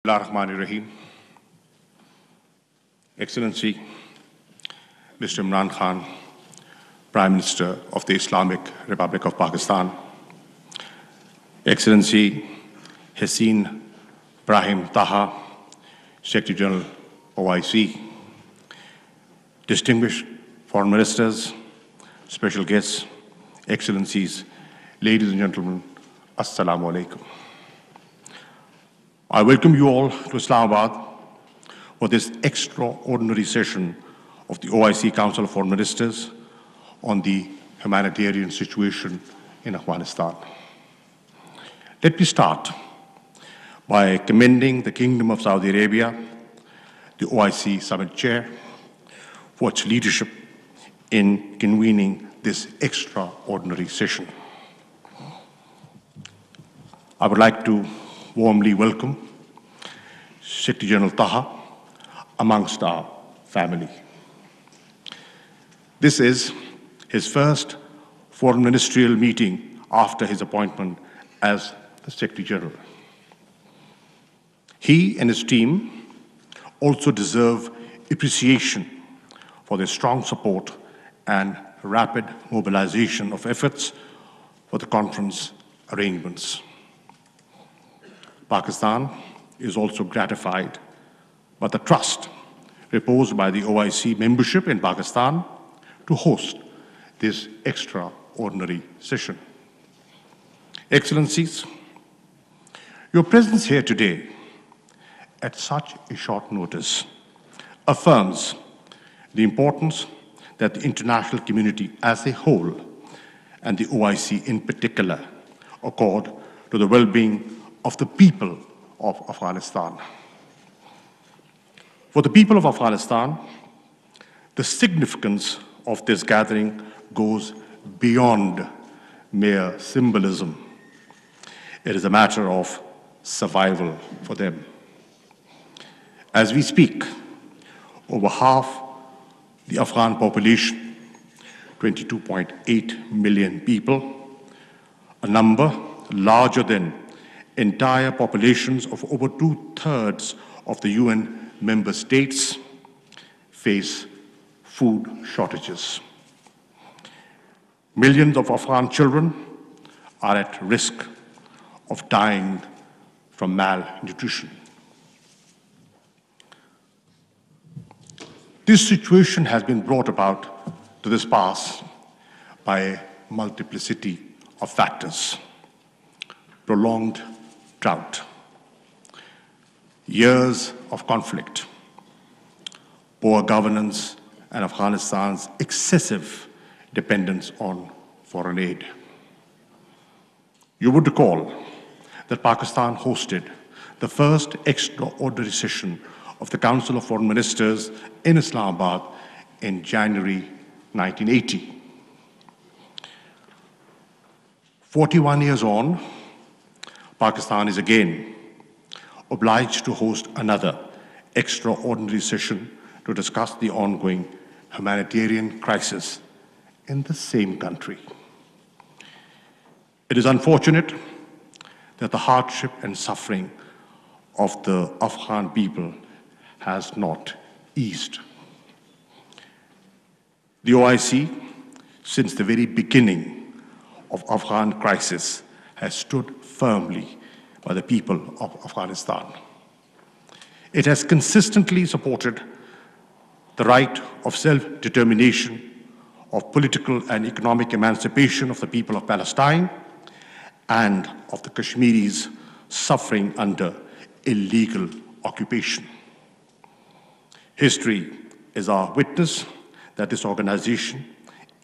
Bismillahirrahmanirrahim. Excellency, Mr. Imran Khan, Prime Minister of the Islamic Republic of Pakistan, Excellency Hossein Brahim Taha, Secretary General OIC, distinguished foreign ministers, special guests, Excellencies, ladies and gentlemen, Assalamu alaikum. I welcome you all to Islamabad for this extraordinary session of the OIC Council of Foreign Ministers on the humanitarian situation in Afghanistan. Let me start by commending the Kingdom of Saudi Arabia, the OIC Summit Chair, for its leadership in convening this extraordinary session. I would like to warmly welcome Secretary General Taha amongst our family. This is his first foreign ministerial meeting after his appointment as the Secretary General. He and his team also deserve appreciation for their strong support and rapid mobilization of efforts for the conference arrangements. Pakistan is also gratified by the trust reposed by the OIC membership in Pakistan to host this extraordinary session. Excellencies, your presence here today at such a short notice affirms the importance that the international community as a whole and the OIC in particular accord to the well-being of the people of Afghanistan. For the people of Afghanistan, the significance of this gathering goes beyond mere symbolism. It is a matter of survival for them. As we speak, over half the Afghan population, 22.8 million people, a number larger than entire populations of over 2/3 of the UN member states, face food shortages. Millions of Afghan children are at risk of dying from malnutrition. This situation has been brought about to this pass by a multiplicity of factors. Prolonged drought, years of conflict, poor governance, and Afghanistan's excessive dependence on foreign aid. You would recall that Pakistan hosted the first extraordinary session of the Council of Foreign Ministers in Islamabad in January 1980. 41 years on, Pakistan is again obliged to host another extraordinary session to discuss the ongoing humanitarian crisis in the same country. It is unfortunate that the hardship and suffering of the Afghan people has not eased. The OIC, since the very beginning of Afghan crisis, has stood firmly by the people of Afghanistan. It has consistently supported the right of self-determination, of political and economic emancipation of the people of Palestine, and of the Kashmiris suffering under illegal occupation. History is our witness that this organization,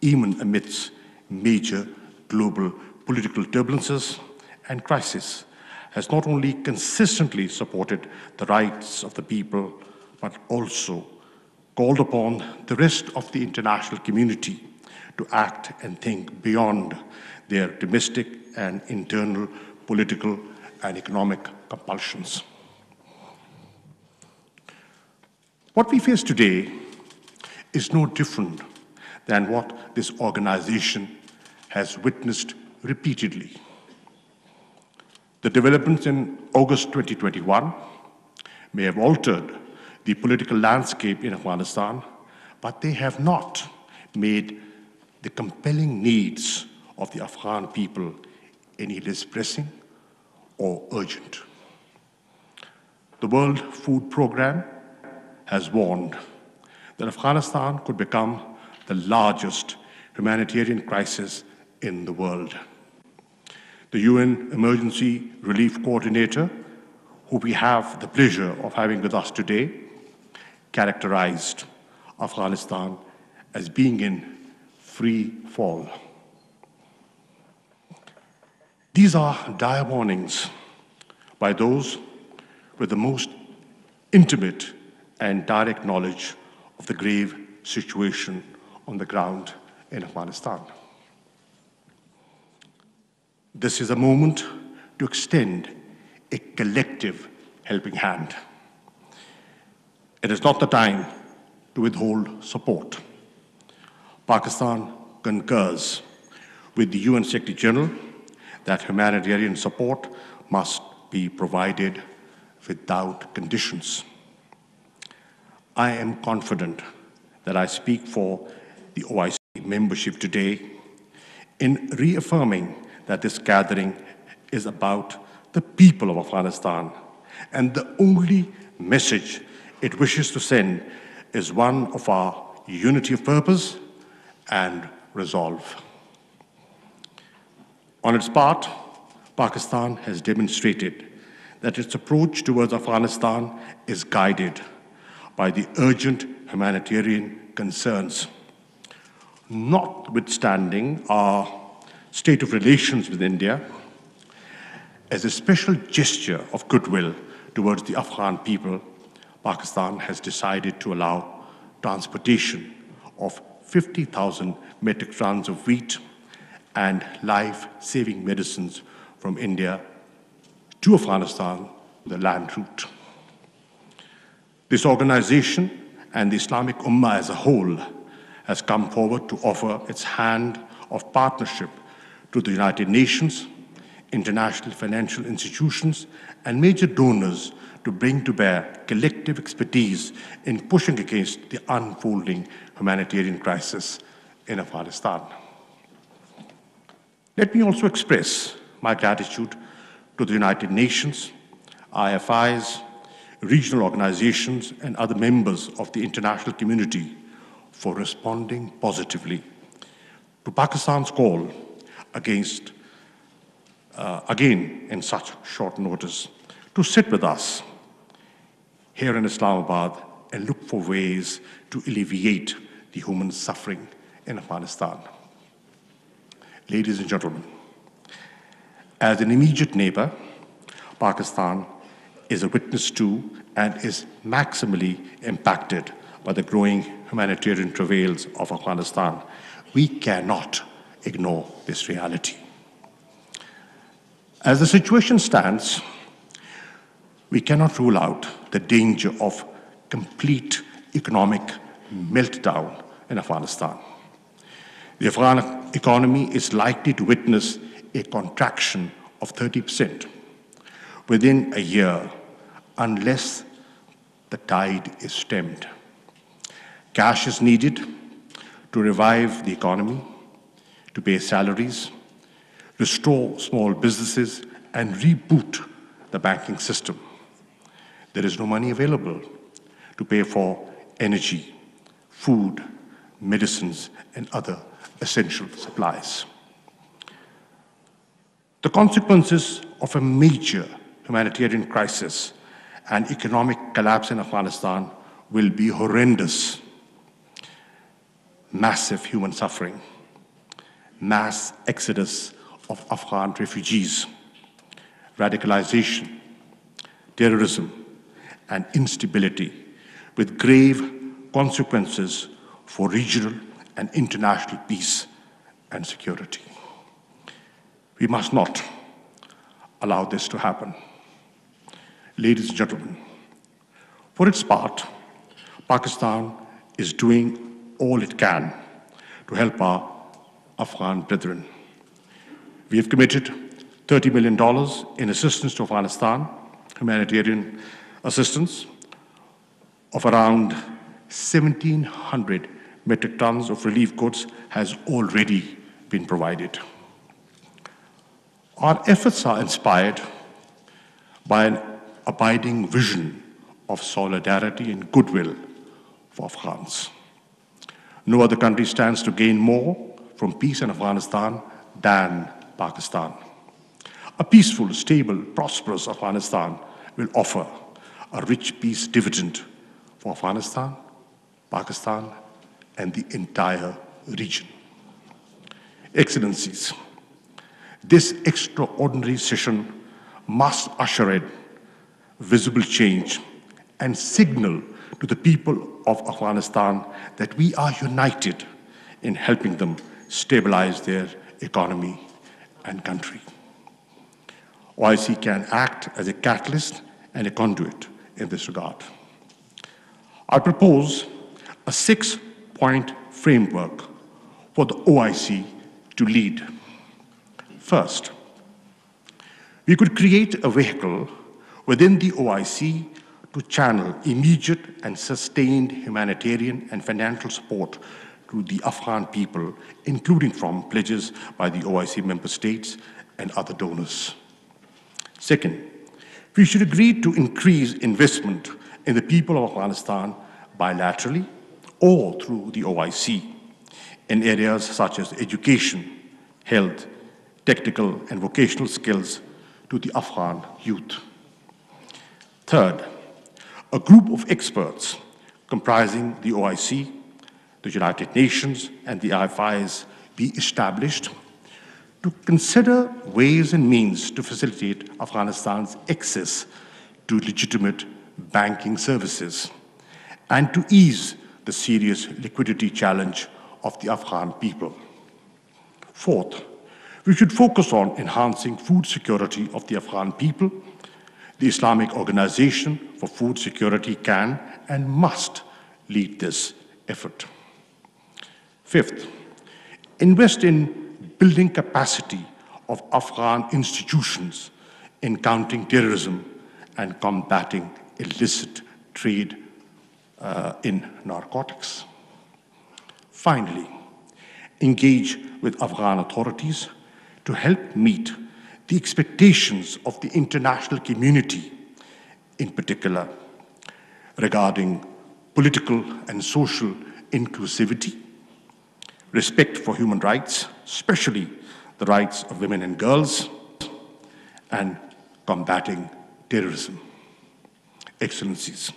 even amidst major global political turbulences and crisis, has not only consistently supported the rights of the people, but also called upon the rest of the international community to act and think beyond their domestic and internal political and economic compulsions. What we face today is no different than what this organization has witnessed repeatedly. The developments in August 2021 may have altered the political landscape in Afghanistan, but they have not made the compelling needs of the Afghan people any less pressing or urgent. The World Food Programme has warned that Afghanistan could become the largest humanitarian crisis in the world. The UN Emergency Relief Coordinator, who we have the pleasure of having with us today, characterized Afghanistan as being in free fall. These are dire warnings by those with the most intimate and direct knowledge of the grave situation on the ground in Afghanistan. This is a moment to extend a collective helping hand. It is not the time to withhold support. Pakistan concurs with the UN Secretary General that humanitarian support must be provided without conditions. I am confident that I speak for the OIC membership today in reaffirming that this gathering is about the people of Afghanistan, and the only message it wishes to send is one of our unity of purpose and resolve. On its part, Pakistan has demonstrated that its approach towards Afghanistan is guided by the urgent humanitarian concerns. Notwithstanding our state of relations with India, as a special gesture of goodwill towards the Afghan people, Pakistan has decided to allow transportation of 50,000 metric tons of wheat and life-saving medicines from India to Afghanistan, the land route. This organization and the Islamic Ummah as a whole has come forward to offer its hand of partnership to the United Nations, international financial institutions, and major donors to bring to bear collective expertise in pushing against the unfolding humanitarian crisis in Afghanistan. Let me also express my gratitude to the United Nations, IFIs, regional organizations, and other members of the international community for responding positively to Pakistan's call again in such short notice, to sit with us here in Islamabad and look for ways to alleviate the human suffering in Afghanistan. Ladies and gentlemen, as an immediate neighbor, Pakistan is a witness to and is maximally impacted by the growing humanitarian travails of Afghanistan. We cannot ignore this reality. As the situation stands, we cannot rule out the danger of complete economic meltdown in Afghanistan. The Afghan economy is likely to witness a contraction of 30% within a year unless the tide is stemmed. Cash is needed to revive the economy, to pay salaries, restore small businesses, and reboot the banking system. There is no money available to pay for energy, food, medicines, and other essential supplies. The consequences of a major humanitarian crisis and economic collapse in Afghanistan will be horrendous. Massive human suffering, mass exodus of Afghan refugees, radicalization, terrorism, and instability, with grave consequences for regional and international peace and security. We must not allow this to happen. Ladies and gentlemen, for its part, Pakistan is doing all it can to help our Afghan brethren. We have committed $30 million in assistance to Afghanistan, humanitarian assistance of around 1,700 metric tons of relief goods has already been provided. Our efforts are inspired by an abiding vision of solidarity and goodwill for Afghans. No other country stands to gain more from peace in Afghanistan than Pakistan. A peaceful, stable, prosperous Afghanistan will offer a rich peace dividend for Afghanistan, Pakistan, and the entire region. Excellencies, this extraordinary session must usher in visible change and signal to the people of Afghanistan that we are united in helping them stabilize their economy and country. OIC can act as a catalyst and a conduit in this regard. I propose a 6-point framework for the OIC to lead. First, we could create a vehicle within the OIC to channel immediate and sustained humanitarian and financial support to the Afghan people, including from pledges by the OIC member states and other donors. Second, we should agree to increase investment in the people of Afghanistan bilaterally or through the OIC in areas such as education, health, technical and vocational skills to the Afghan youth. Third, a group of experts comprising the OIC, the United Nations, and the IFIs be established to consider ways and means to facilitate Afghanistan's access to legitimate banking services and to ease the serious liquidity challenge of the Afghan people. Fourth, we should focus on enhancing food security of the Afghan people. The Islamic Organization for Food Security can and must lead this effort. Fifth, invest in building capacity of Afghan institutions in countering terrorism and combating illicit trade in narcotics. Finally, engage with Afghan authorities to help meet the expectations of the international community, in particular regarding political and social inclusivity, respect for human rights, especially the rights of women and girls, and combating terrorism. Excellencies,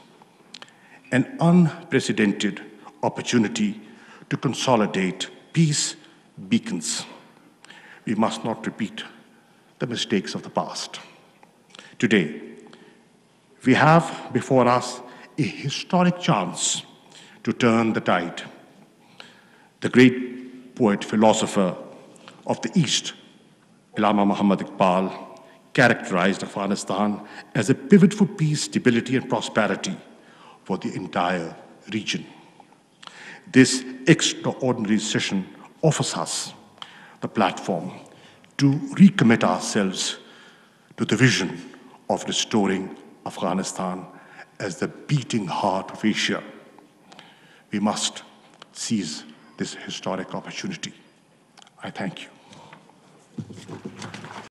an unprecedented opportunity to consolidate peace beacons. We must not repeat the mistakes of the past. Today, we have before us a historic chance to turn the tide. The great poet, philosopher of the East, Allama Muhammad Iqbal, characterized Afghanistan as a pivot for peace, stability, and prosperity for the entire region. This extraordinary session offers us the platform to recommit ourselves to the vision of restoring Afghanistan as the beating heart of Asia. We must seize this historic opportunity. I thank you.